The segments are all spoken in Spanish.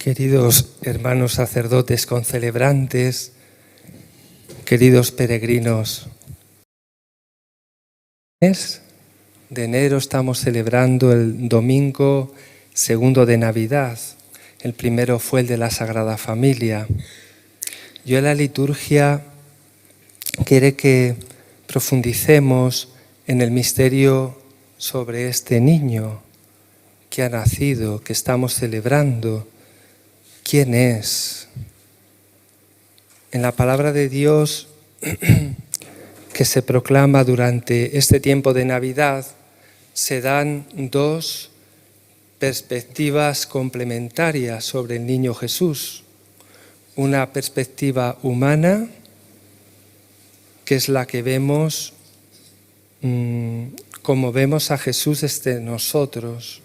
Queridos hermanos sacerdotes concelebrantes, queridos peregrinos, de enero estamos celebrando el domingo segundo de Navidad. El primero fue el de la Sagrada Familia. Y hoy la liturgia quiere que profundicemos en el misterio sobre este niño que ha nacido, que estamos celebrando. ¿Quién es? En la palabra de Dios que se proclama durante este tiempo de Navidad, se dan dos perspectivas complementarias sobre el niño Jesús. Una perspectiva humana, que es la que vemos como vemos a Jesús desde nosotros.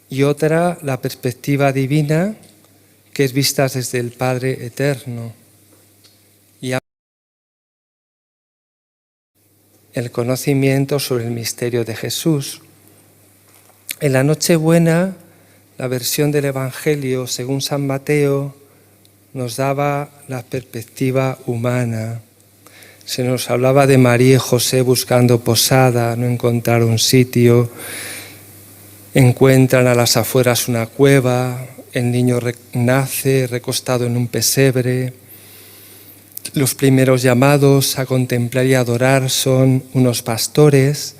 Y otra, la perspectiva divina, que es vista desde el Padre Eterno. Y el conocimiento sobre el misterio de Jesús. En la Nochebuena, la versión del Evangelio según San Mateo nos daba la perspectiva humana. Se nos hablaba de María y José buscando posada, no encontraron sitio, encuentran a las afueras una cueva, el niño nace recostado en un pesebre. Los primeros llamados a contemplar y adorar son unos pastores.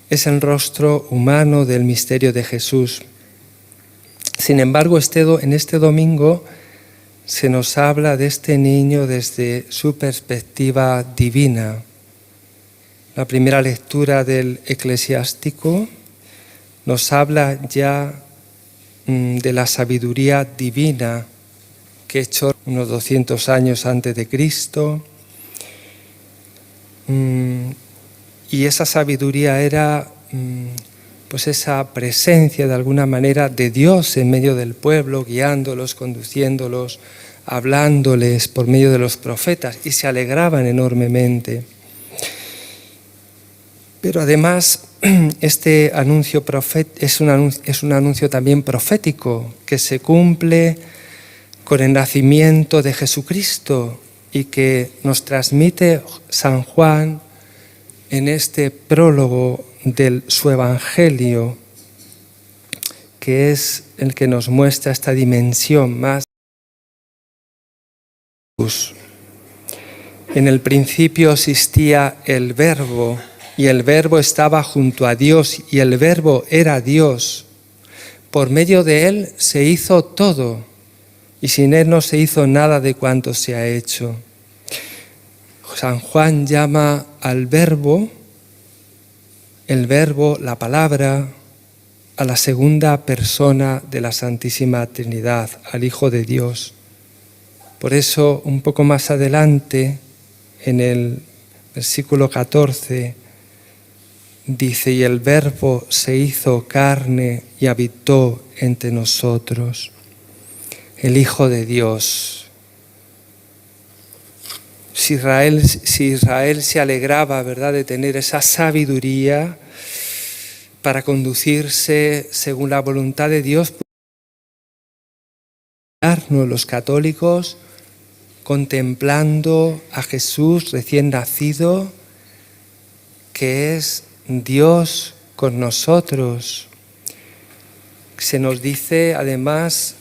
Es el rostro humano del misterio de Jesús. Sin embargo, en este domingo se nos habla de este niño desde su perspectiva divina. La primera lectura del Eclesiástico nos habla ya de la sabiduría divina que echó unos 200 años antes de Cristo. Y esa sabiduría era pues esa presencia de alguna manera de Dios en medio del pueblo, guiándolos, conduciéndolos, hablándoles por medio de los profetas, y se alegraban enormemente. Pero además este anuncio es un anuncio también profético que se cumple con el nacimiento de Jesucristo y que nos transmite San Juan en este prólogo de su Evangelio, que es el que nos muestra esta dimensión más. En el principio existía el Verbo, y el Verbo estaba junto a Dios, y el Verbo era Dios. Por medio de Él se hizo todo, y sin Él no se hizo nada de cuanto se ha hecho. San Juan llama al Verbo, el Verbo, la palabra, a la segunda persona de la Santísima Trinidad, al Hijo de Dios. Por eso, un poco más adelante, en el versículo 14, dice: y el Verbo se hizo carne y habitó entre nosotros. El Hijo de Dios. Si Israel se alegraba, ¿verdad?, de tener esa sabiduría para conducirse según la voluntad de Dios, los católicos contemplando a Jesús recién nacido, que es Dios con nosotros. Se nos dice además,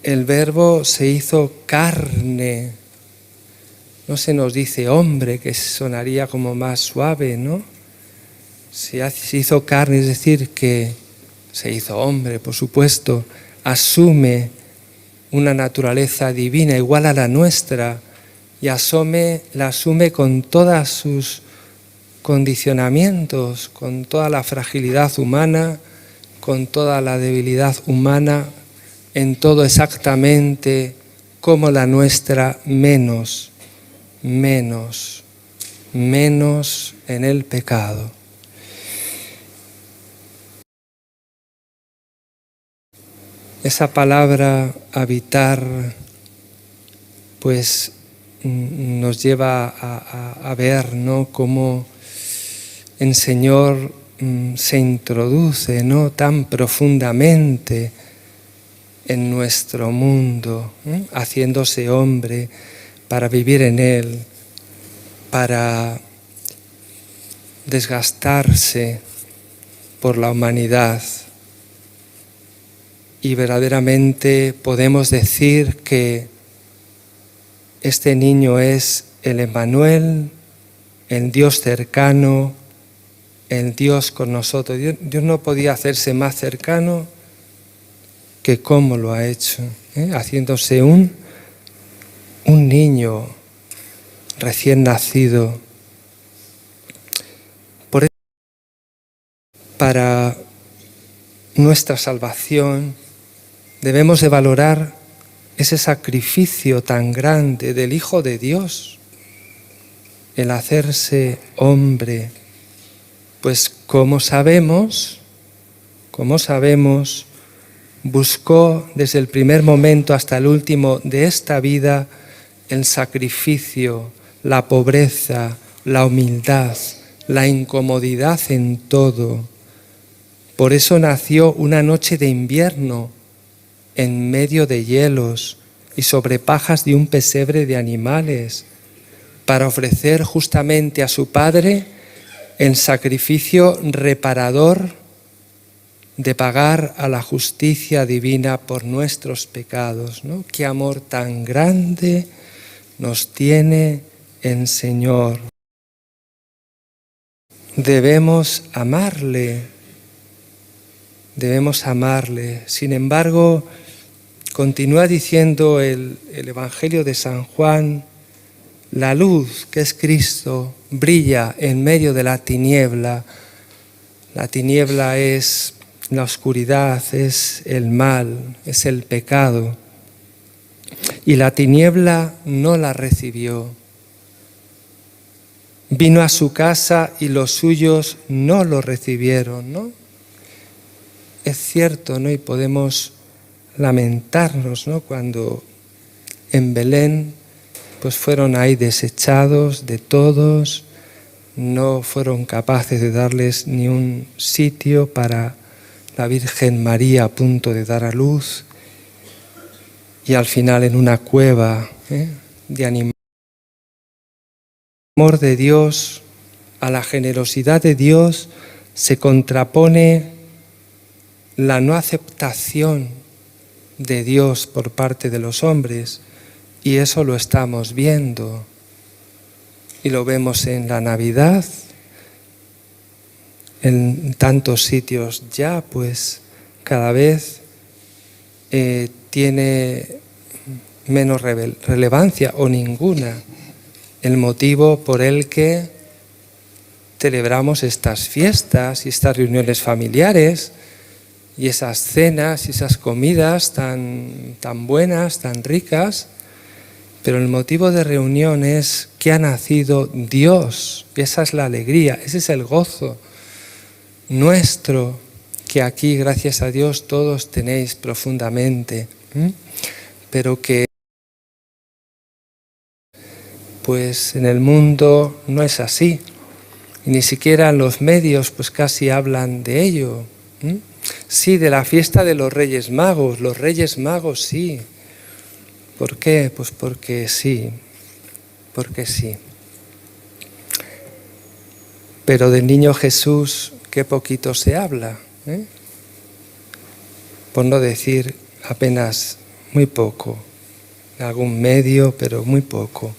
el Verbo se hizo carne. No se nos dice hombre, que sonaría como más suave, ¿no? Se hizo carne, es decir, que se hizo hombre, por supuesto, asume una naturaleza divina igual a la nuestra y la asume con todos sus condicionamientos, con toda la fragilidad humana, con toda la debilidad humana, en todo exactamente como la nuestra, menos en el pecado. Esa palabra habitar pues nos lleva a ver, ¿no?, cómo el Señor se introduce, ¿no?, tan profundamente en nuestro mundo, haciéndose hombre para vivir en él, para desgastarse por la humanidad. Y verdaderamente podemos decir que este niño es el Emmanuel, el Dios cercano, el Dios con nosotros. Dios no podía hacerse más cercano que cómo lo ha hecho, haciéndose un niño recién nacido. Por eso, para nuestra salvación, debemos de valorar ese sacrificio tan grande del Hijo de Dios, el hacerse hombre. Pues como sabemos, buscó desde el primer momento hasta el último de esta vida el sacrificio, la pobreza, la humildad, la incomodidad en todo. Por eso nació una noche de invierno en medio de hielos y sobre pajas de un pesebre de animales, para ofrecer justamente a su Padre el sacrificio reparador de pagar a la justicia divina por nuestros pecados, ¿no? Qué amor tan grande nos tiene el Señor. Debemos amarle. Sin embargo, continúa diciendo el Evangelio de San Juan, la luz que es Cristo brilla en medio de la tiniebla. La tiniebla es la oscuridad, es el mal, es el pecado. Y la tiniebla no la recibió. Vino a su casa y los suyos no lo recibieron, ¿no? Es cierto, ¿no? Y podemos lamentarnos, ¿no? Cuando en Belén pues fueron ahí desechados de todos, no fueron capaces de darles ni un sitio para la Virgen María a punto de dar a luz, y al final en una cueva de animales. Al amor de Dios, a la generosidad de Dios se contrapone la no aceptación de Dios por parte de los hombres, y eso lo estamos viendo y lo vemos en la Navidad, en tantos sitios ya, pues cada vez tiene menos relevancia o ninguna el motivo por el que celebramos estas fiestas y estas reuniones familiares y esas cenas y esas comidas tan buenas, tan ricas. Pero el motivo de reunión es que ha nacido Dios. Esa es la alegría, ese es el gozo nuestro, que aquí, gracias a Dios, todos tenéis profundamente. Pero que pues en el mundo no es así. Y ni siquiera los medios pues casi hablan de ello. Sí, de la fiesta de los Reyes Magos sí. ¿Por qué? Pues porque sí. Pero del niño Jesús, qué poquito se habla, por no decir apenas muy poco, en algún medio, pero muy poco.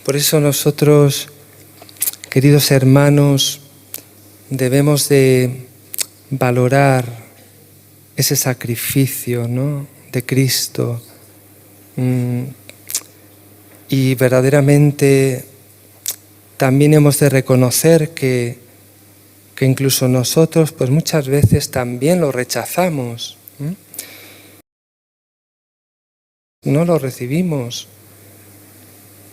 Por eso nosotros, queridos hermanos, debemos de valorar ese sacrificio, ¿no?, de Cristo. Y verdaderamente también hemos de reconocer que incluso nosotros pues muchas veces también lo rechazamos. No lo recibimos.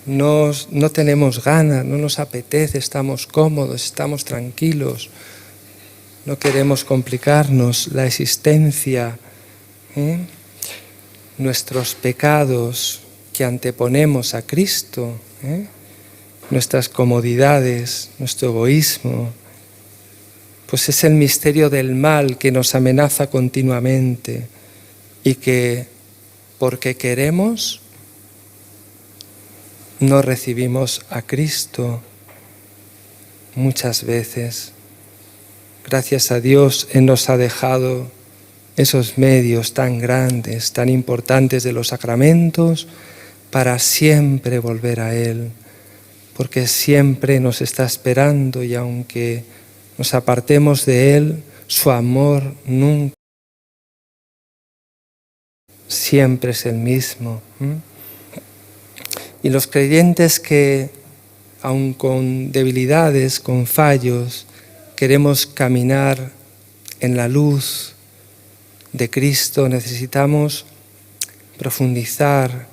No tenemos ganas, no nos apetece, estamos cómodos, estamos tranquilos. No queremos complicarnos la existencia. Nuestros pecados que anteponemos a Cristo, nuestras comodidades, nuestro egoísmo, pues es el misterio del mal que nos amenaza continuamente y que porque queremos no recibimos a Cristo muchas veces. Gracias a Dios, Él nos ha dejado esos medios tan grandes, tan importantes de los sacramentos para siempre volver a Él, porque siempre nos está esperando y aunque nos apartemos de Él, su amor nunca, siempre es el mismo. Y los creyentes que, aun con debilidades, con fallos, queremos caminar en la luz de Cristo, necesitamos profundizar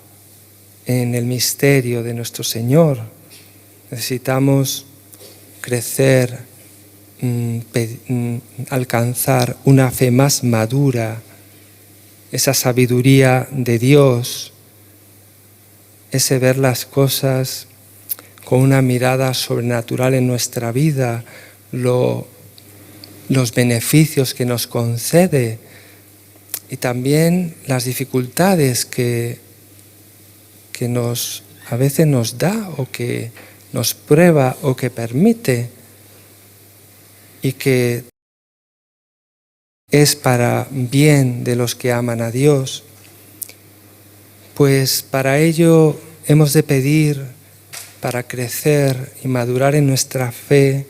en el misterio de nuestro Señor. Necesitamos crecer, alcanzar una fe más madura, esa sabiduría de Dios, ese ver las cosas con una mirada sobrenatural en nuestra vida, los beneficios que nos concede y también las dificultades que a veces nos da o que nos prueba o que permite y que es para bien de los que aman a Dios. Pues para ello hemos de pedir, para crecer y madurar en nuestra fe,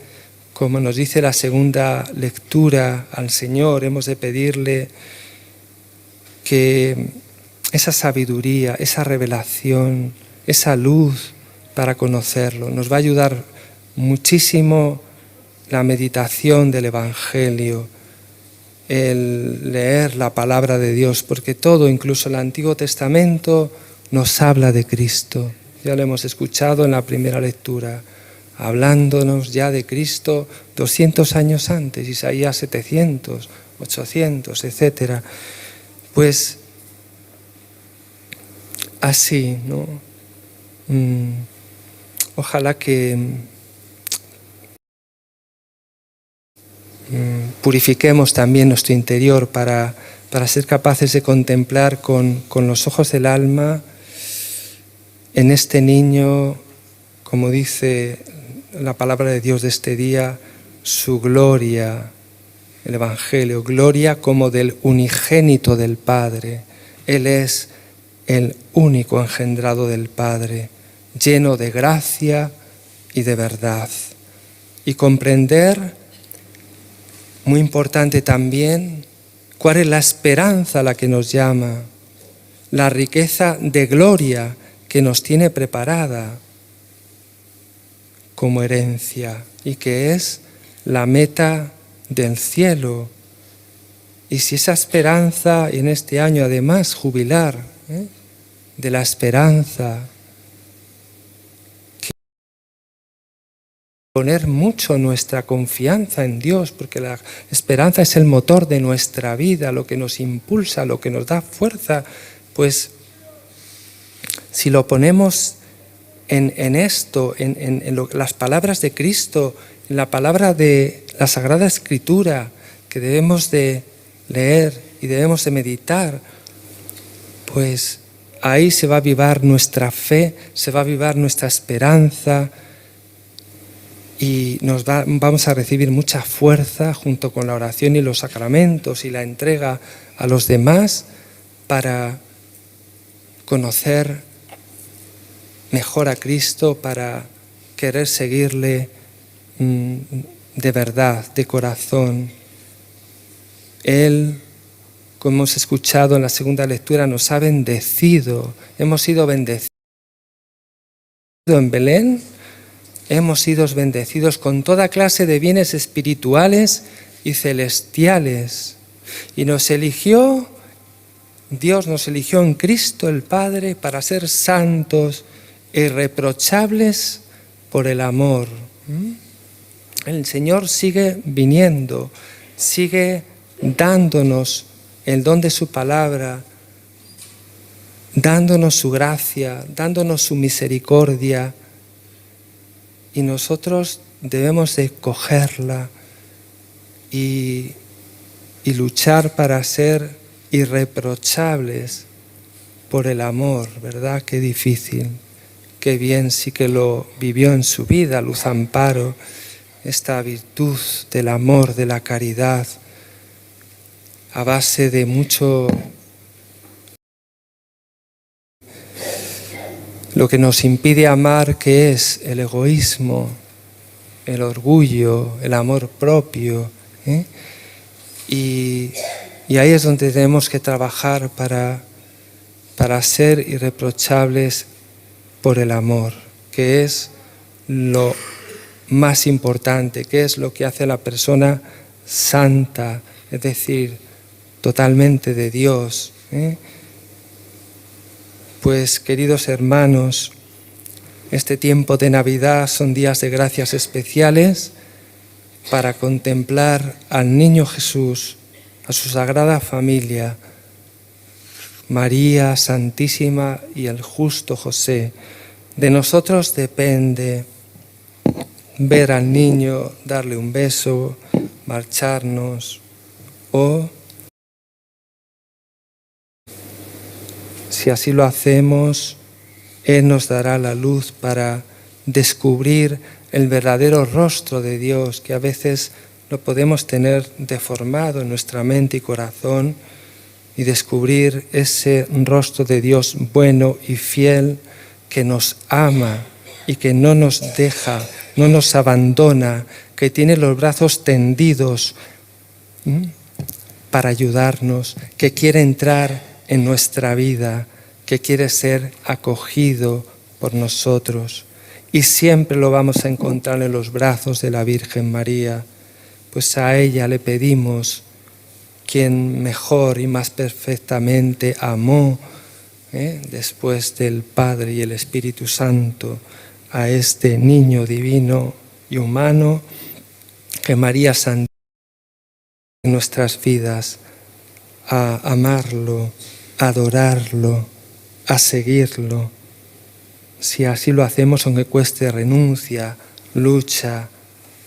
como nos dice la segunda lectura al Señor, hemos de pedirle que esa sabiduría, esa revelación, esa luz para conocerlo, nos va a ayudar muchísimo la meditación del Evangelio, el leer la palabra de Dios, porque todo, incluso el Antiguo Testamento, nos habla de Cristo. Ya lo hemos escuchado en la primera lectura, hablándonos ya de Cristo 200 años antes, Isaías 700, 800, etc. Pues así, ¿no? Ojalá que purifiquemos también nuestro interior para ser capaces de contemplar con los ojos del alma en este niño, como dice la palabra de Dios de este día, su gloria, el Evangelio, gloria como del unigénito del Padre. Él es el único engendrado del Padre, lleno de gracia y de verdad. Y comprender, muy importante también, cuál es la esperanza a la que nos llama, la riqueza de gloria que nos tiene preparada como herencia y que es la meta del cielo. Y si esa esperanza en este año además jubilar de la esperanza, que poner mucho nuestra confianza en Dios, porque la esperanza es el motor de nuestra vida, lo que nos impulsa, lo que nos da fuerza, pues si lo ponemos en esto, en las palabras de Cristo, en la palabra de la Sagrada Escritura, que debemos de leer y debemos de meditar, pues ahí se va a avivar nuestra fe, se va a avivar nuestra esperanza y vamos a recibir mucha fuerza junto con la oración y los sacramentos y la entrega a los demás para conocer mejor a Cristo, para querer seguirle de verdad, de corazón. Él, como hemos escuchado en la segunda lectura, nos ha bendecido. Hemos sido bendecidos en Belén, hemos sido bendecidos con toda clase de bienes espirituales y celestiales. Y nos eligió, Dios nos eligió en Cristo el Padre para ser santos e irreprochables por el amor. El Señor sigue viniendo, sigue dándonos el don de su palabra, dándonos su gracia, dándonos su misericordia, y nosotros debemos de cogerla y luchar para ser irreprochables por el amor, ¿verdad? Qué difícil, qué bien sí que lo vivió en su vida Luz Amparo, esta virtud del amor, de la caridad, a base de mucho. Lo que nos impide amar, que es el egoísmo, el orgullo, el amor propio, ¿eh? Y ahí es donde tenemos que trabajar para ser irreprochables por el amor, que es lo más importante, que es lo que hace a la persona santa, es decir, totalmente de Dios, ¿eh? Pues, queridos hermanos, este tiempo de Navidad son días de gracias especiales para contemplar al Niño Jesús, a su Sagrada Familia, María Santísima y el justo José. De nosotros depende ver al niño, darle un beso, marcharnos o, si así lo hacemos, Él nos dará la luz para descubrir el verdadero rostro de Dios, que a veces lo podemos tener deformado en nuestra mente y corazón, y descubrir ese rostro de Dios bueno y fiel que nos ama y que no nos deja, no nos abandona, que tiene los brazos tendidos para ayudarnos, que quiere entrar en nuestra vida, que quiere ser acogido por nosotros. Y siempre lo vamos a encontrar en los brazos de la Virgen María, pues a ella le pedimos, quien mejor y más perfectamente amó, después del Padre y el Espíritu Santo, a este niño divino y humano, que María santifique en nuestras vidas, a amarlo, a adorarlo, a seguirlo. Si así lo hacemos, aunque cueste renuncia, lucha,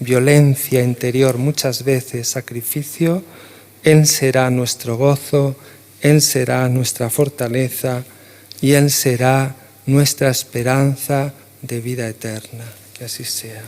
violencia interior, muchas veces sacrificio, Él será nuestro gozo, Él será nuestra fortaleza y Él será nuestra esperanza de vida eterna. Que así sea.